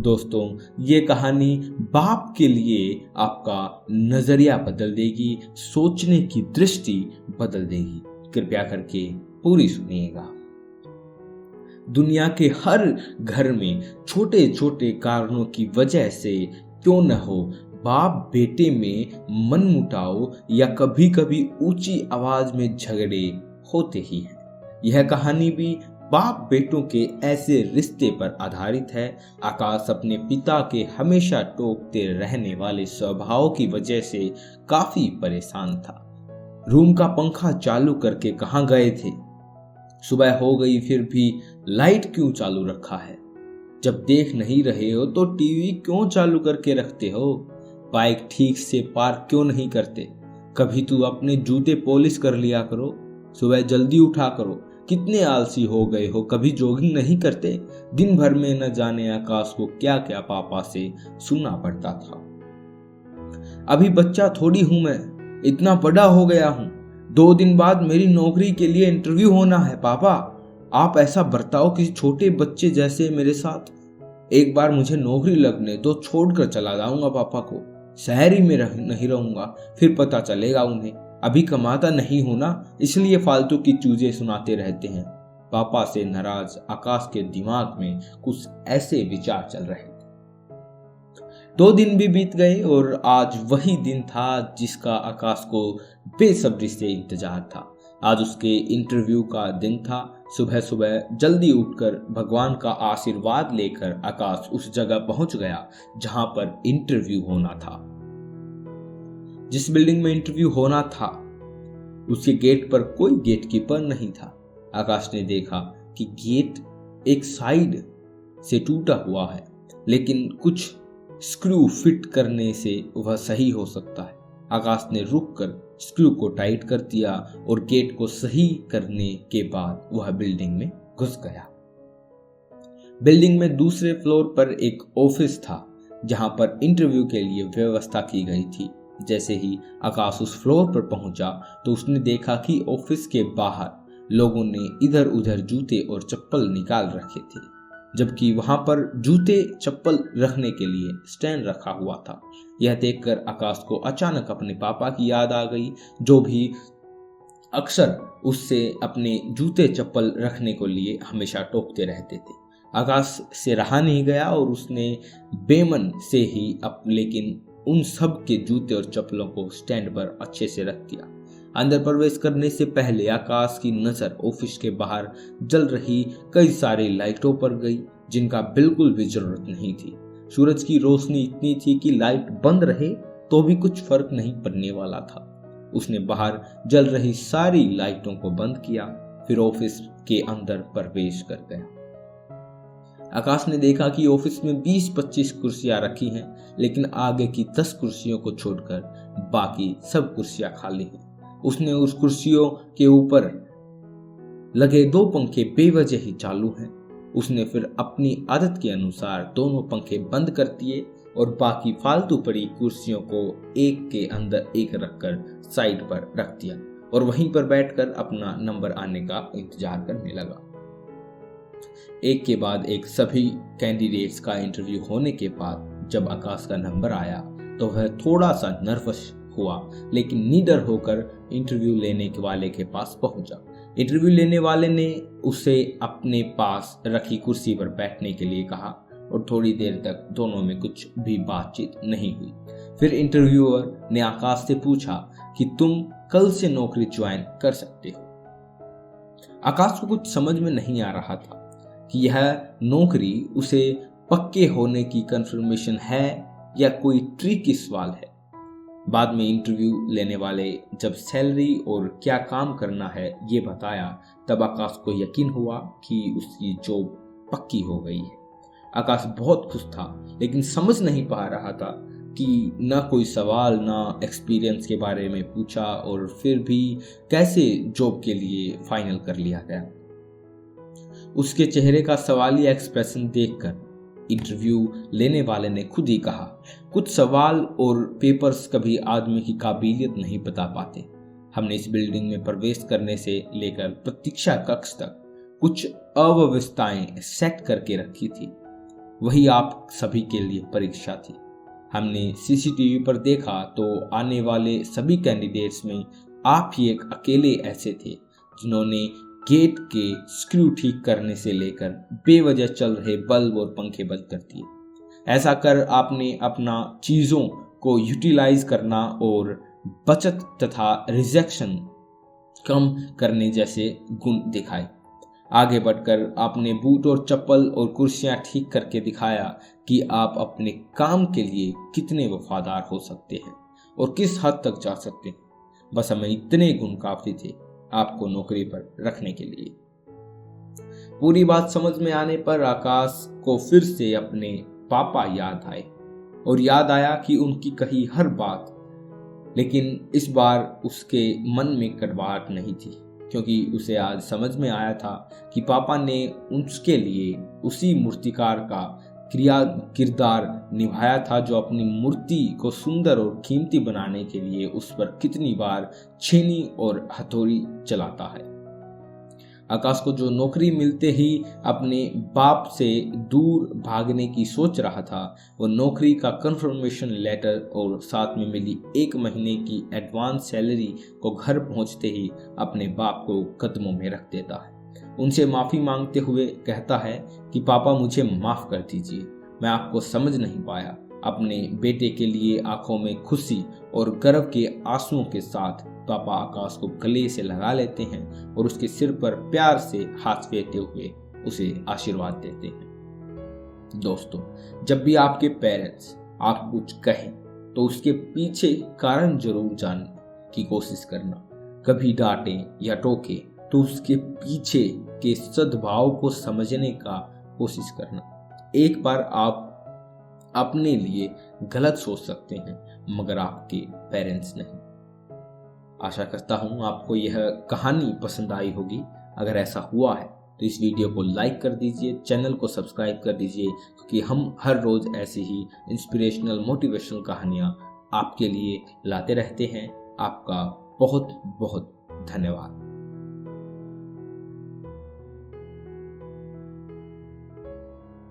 दोस्तों, ये कहानी बाप के लिए आपका नजरिया बदल देगी, सोचने की दृष्टि बदल देगी। कृपया करके पूरी सुनिएगा। दुनिया के हर घर में छोटे छोटे कारणों की वजह से क्यों न हो, बाप बेटे में मनमुटाव या कभी कभी ऊंची आवाज में झगड़े होते ही हैं। यह कहानी भी बाप बेटों के ऐसे रिश्ते पर आधारित है। आकाश अपने पिता के हमेशा टोकते रहने वाले स्वभाव की वजह से काफी परेशान था। रूम का पंखा चालू करके कहाँ गए थे? सुबह हो गई फिर भी लाइट क्यों चालू रखा है? जब देख नहीं रहे हो तो टीवी क्यों चालू करके रखते हो? बाइक ठीक से पार्क क्यों नहीं करते? कभी तू अपने जूते पॉलिश कर लिया करो। सुबह जल्दी उठा करो। कितने आलसी हो गए हो, कभी जॉगिंग नहीं करते? दिन भर में न जाने आकाश को क्या क्या पापा से सुनना पड़ता था। अभी बच्चा थोड़ी हूं मैं, इतना बड़ा हो गया हूं। 2 दिन बाद मेरी नौकरी के लिए इंटरव्यू होना है। पापा, आप ऐसा बर्ताव किसी छोटे बच्चे जैसे मेरे साथ। एक बार मुझे नौकरी लगने तो छोड़कर चला जाऊंगा पापा को। शहर ही में नहीं रहूंगा, फिर पता चलेगा उन्हें। अभी कमाता नहीं हूं ना, इसलिए फालतू की चीजें सुनाते रहते हैं। पापा से नाराज आकाश के दिमाग में कुछ ऐसे विचार चल रहे थे। 2 दिन भी बीत गए और आज वही दिन था जिसका आकाश को बेसब्री से इंतजार था। आज उसके इंटरव्यू का दिन था। सुबह सुबह जल्दी उठकर भगवान का आशीर्वाद लेकर आकाश उस जगह पहुंच गया जहां पर इंटरव्यू होना था। जिस बिल्डिंग में इंटरव्यू होना था उसके गेट पर कोई गेटकीपर नहीं था। आकाश ने देखा कि गेट एक साइड से टूटा हुआ है, लेकिन कुछ स्क्रू फिट करने से वह सही हो सकता है। आकाश ने रुककर स्क्रू को टाइट कर दिया और गेट को सही करने के बाद वह बिल्डिंग में घुस गया। बिल्डिंग में दूसरे फ्लोर पर एक ऑफिस था जहां पर इंटरव्यू के लिए व्यवस्था की गई थी। जैसे ही आकाश उस फ्लोर पर पहुंचा तो उसने देखा कि ऑफिस के बाहर लोगों ने इधर उधर जूते और चप्पल निकाल रखे थे, जबकि वहां पर जूते चप्पल रखने के लिए स्टैंड रखा हुआ था। यह देखकर आकाश को अचानक अपने पापा की याद आ गई, जो भी अक्सर उससे अपने जूते चप्पल रखने को लिए हमेशा टोकते रहते थे। आकाश से रहा नहीं गया और उसने बेमन से ही लेकिन उन सब के जूते और चप्पलों को स्टैंड पर अच्छे से रख दिया। अंदर प्रवेश करने से पहले आकाश की नजर ऑफिस के बाहर जल रही कई सारी लाइटों पर गई, जिनका बिल्कुल भी जरूरत नहीं थी। सूरज की रोशनी इतनी थी कि लाइट बंद रहे तो भी कुछ फर्क नहीं पड़ने वाला था। उसने बाहर जल रही सारी लाइटों को बंद किया, फिर ऑफिस के अंदर प्रवेश कर गया। आकाश ने देखा कि ऑफिस में 20-25 कुर्सियां रखी हैं, लेकिन आगे की 10 कुर्सियों को छोड़कर बाकी सब कुर्सियां खाली हैं। उसने उस कुर्सियों के ऊपर लगे 2 पंखे बेवजह ही चालू हैं। उसने फिर अपनी आदत के अनुसार दोनों पंखे बंद कर दिए और बाकी फालतू पड़ी कुर्सियों को एक के अंदर एक रखकर साइड पर रख दिया और वहीं पर बैठकर अपना नंबर आने का इंतजार करने लगा। एक के बाद एक सभी कैंडिडेट्स का इंटरव्यू होने के बाद जब आकाश का नंबर आया तो वह थोड़ा सा नर्वस हुआ, लेकिन निडर होकर इंटरव्यू लेने के वाले के पास पहुंचा। इंटरव्यू लेने वाले ने उसे अपने पास रखी कुर्सी पर बैठने के लिए कहा और थोड़ी देर तक दोनों में कुछ भी बातचीत नहीं हुई। फिर इंटरव्यूअर ने आकाश से पूछा कि तुम कल से नौकरी ज्वाइन कर सकते हो। आकाश को कुछ समझ में नहीं आ रहा था कि यह नौकरी उसे पक्के होने की कंफर्मेशन है या कोई ट्रिकी सवाल है। बाद में इंटरव्यू लेने वाले जब सैलरी और क्या काम करना है ये बताया, तब आकाश को यकीन हुआ कि उसकी जॉब पक्की हो गई है। आकाश बहुत खुश था, लेकिन समझ नहीं पा रहा था कि ना कोई सवाल ना एक्सपीरियंस के बारे में पूछा और फिर भी कैसे जॉब के लिए फाइनल कर लिया गया। उसके चेहरे का सवाली एक्सप्रेशन देखकर इंटरव्यू लेने वाले ने खुद ही कहा, कुछ सवाल और पेपर्स कभी आदमी की काबिलियत नहीं बता पाते। हमने इस बिल्डिंग में प्रवेश करने से लेकर प्रतीक्षा कक्ष तक कुछ अव्यवस्थाएं सेट करके रखी थी। वही आप सभी के लिए परीक्षा थी। हमने सीसीटीवी पर देखा तो आने वाले सभी कैंडिडेट्स में आप ही एक अकेले ऐसे थे जिन्होंने गेट के स्क्रू ठीक करने से लेकर बेवजह चल रहे बल्ब और पंखे बंद कर दिए। ऐसा कर आपने अपना चीज़ों को यूटिलाइज करना और बचत तथा रिजेक्शन कम करने जैसे गुण दिखाए। आगे बढ़कर आपने बूट और चप्पल और कुर्सियां ठीक करके दिखाया कि आप अपने काम के लिए कितने वफादार हो सकते हैं और किस हद तक जा सकते हैं। बस हमें इतने गुण काफी थे आपको नौकरी पर रखने के लिए। पूरी बात समझ में आने पर आकाश को फिर से अपने पापा याद आए और याद आया कि उनकी कही हर बात, लेकिन इस बार उसके मन में कड़वाहट नहीं थी, क्योंकि उसे आज समझ में आया था कि पापा ने उसके लिए उसी मूर्तिकार का किरदार निभाया था जो अपनी मूर्ति को सुंदर और कीमती बनाने के लिए उस पर कितनी बार छेनी और हथौड़ी चलाता है। आकाश को जो नौकरी मिलते ही अपने बाप से दूर भागने की सोच रहा था, वो नौकरी का कंफर्मेशन लेटर और साथ में मिली 1 महीने की एडवांस सैलरी को घर पहुंचते ही अपने बाप को कदमों में रख देता है। उनसे माफ़ी मांगते हुए कहता है कि पापा मुझे माफ़ कर दीजिए, मैं आपको समझ नहीं पाया। अपने बेटे के लिए आंखों में खुशी और गर्व के आंसुओं के साथ पापा आकाश को गले से लगा लेते हैं और उसके सिर पर प्यार से हाथ फेरते हुए उसे आशीर्वाद देते हैं। दोस्तों, जब भी आपके पेरेंट्स आपको कुछ कहें तो उसके पीछे कारण जरूर जानने की कोशिश करना। कभी डांटें या टोके तो उसके पीछे के सद्भाव को समझने का कोशिश करना। एक बार आप अपने लिए गलत सोच सकते हैं, मगर आपके पेरेंट्स नहीं। आशा करता हूँ आपको यह कहानी पसंद आई होगी। अगर ऐसा हुआ है तो इस वीडियो को लाइक कर दीजिए, चैनल को सब्सक्राइब कर दीजिए, क्योंकि हम हर रोज ऐसी ही इंस्पिरेशनल मोटिवेशनल कहानियाँ आपके लिए लाते रहते हैं। आपका बहुत बहुत धन्यवाद।